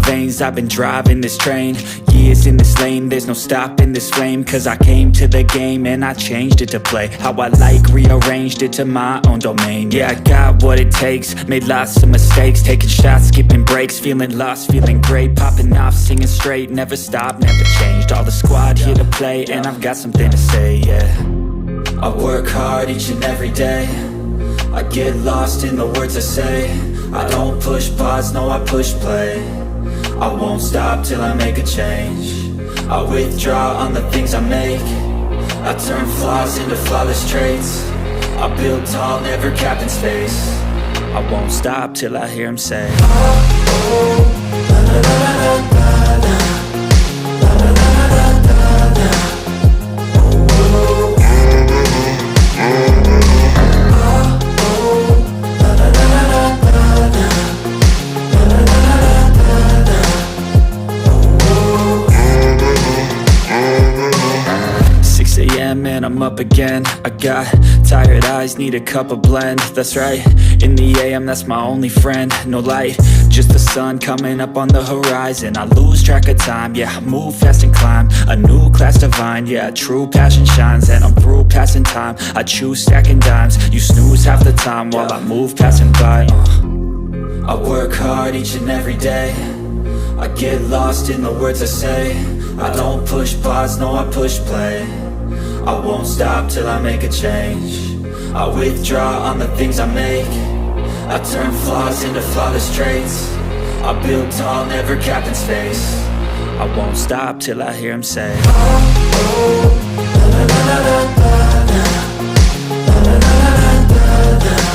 veins, I've been driving this train. Years in this lane, there's no stopping this flame. Cause I came to the game and I changed it to play how I like, rearranged it to my own domain. Yeah, I got what it takes, made lots of mistakes, taking shots, skipping breaks, feeling lost, feeling great, popping off, singing straight, never stopped, never changed. All the squad here to play and I've got something to say, yeah. I work hard each and every day, I get lost in the words I say. I don't push pause, no I push play. I won't stop till I make a change. I withdraw on the things I make. I turn flaws into flawless traits. I build tall, never capped in space. I won't stop till I hear him say, oh, oh, la, la, la, la, la, la, la, la, la, la, la, la. And I'm up again. I got tired eyes, need a cup of blend. That's right, in the AM, that's my only friend. No light, just the sun coming up on the horizon. I lose track of time, yeah, I move fast and climb a new class divine, yeah, true passion shines. And I'm through passing time, I choose stacking dimes. You snooze half the time while I move passing by. I work hard each and every day, I get lost in the words I say. I don't push pause, no I push play. I won't stop till I make a change. I withdraw on the things I make. I turn flaws into flawless traits. I build tall, never capped in space. I won't stop till I hear him say, oh, oh, la, la, la, la, la, la, la, la, la, la, la, la.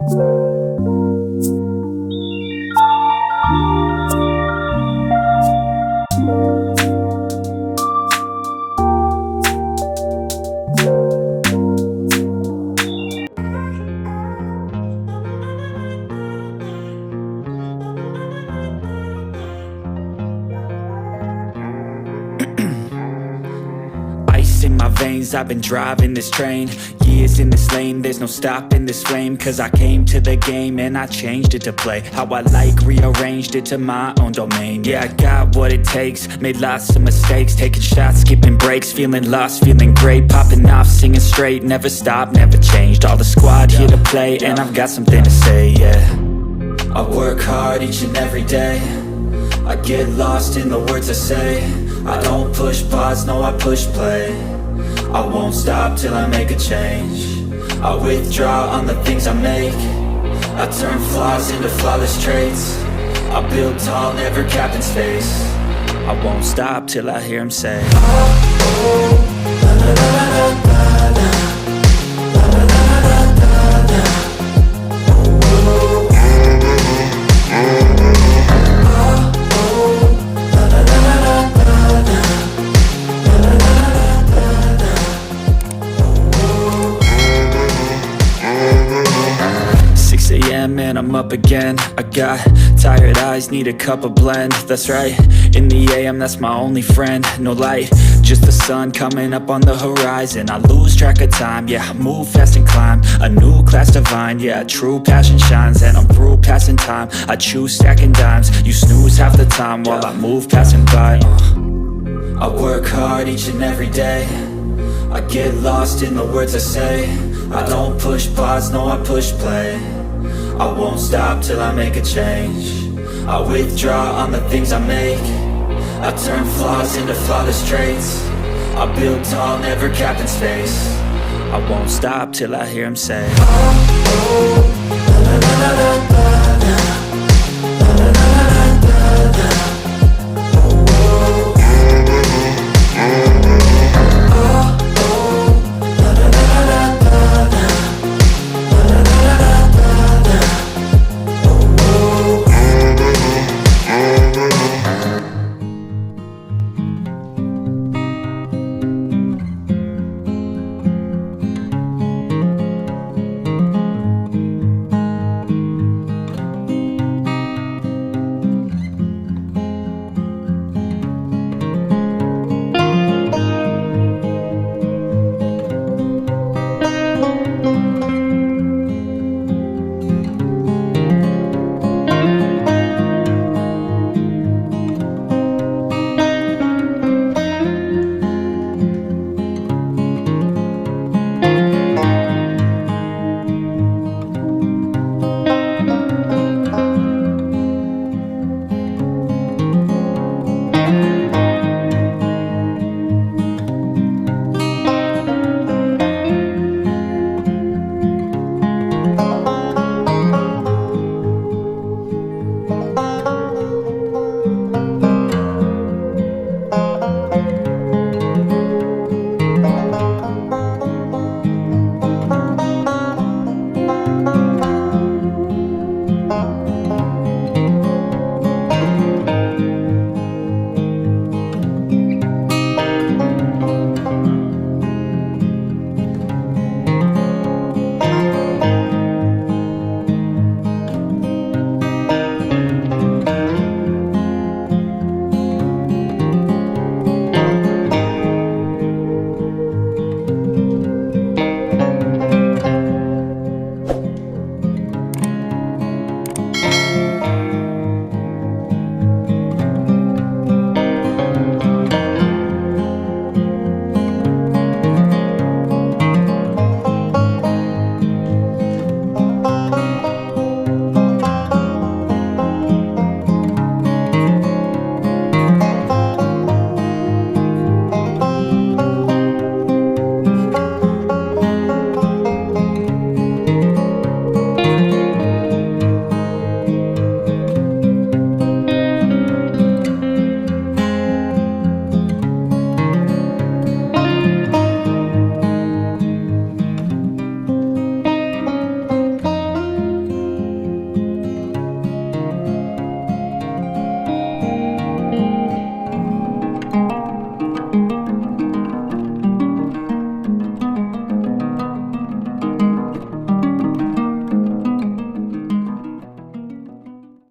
Ice in my veins, I've been driving this train. Years in this lane, there's no stopping this flame. Cause I came to the game and I changed it to play how I like, rearranged it to my own domain. Yeah, I got what it takes, made lots of mistakes, taking shots, skipping breaks, feeling lost, feeling great, popping off, singing straight, never stopped, never changed. All the squad here to play, and I've got something to say, yeah. I work hard each and every day, I get lost in the words I say. I don't push pause, no I push play. I won't stop till I make a change. I withdraw on the things I make. I turn flaws into flawless traits. I build tall, never capped in space. I won't stop till I hear him say, oh, oh, la, la, la, la, la, la. And I'm up again. I got tired eyes, need a cup of blend. That's right, in the AM, that's my only friend. No light, just the sun coming up on the horizon. I lose track of time, yeah, I move fast and climb a new class divine, yeah, true passion shines. And I'm through passing time, I choose stacking dimes. You snooze half the time while I move passing by. I work hard each and every day, I get lost in the words I say. I don't push pause, no I push play. I won't stop till I make a change. I withdraw on the things I make. I turn flaws into flawless traits. I build tall, never capped in space. I won't stop till I hear him say, oh, oh.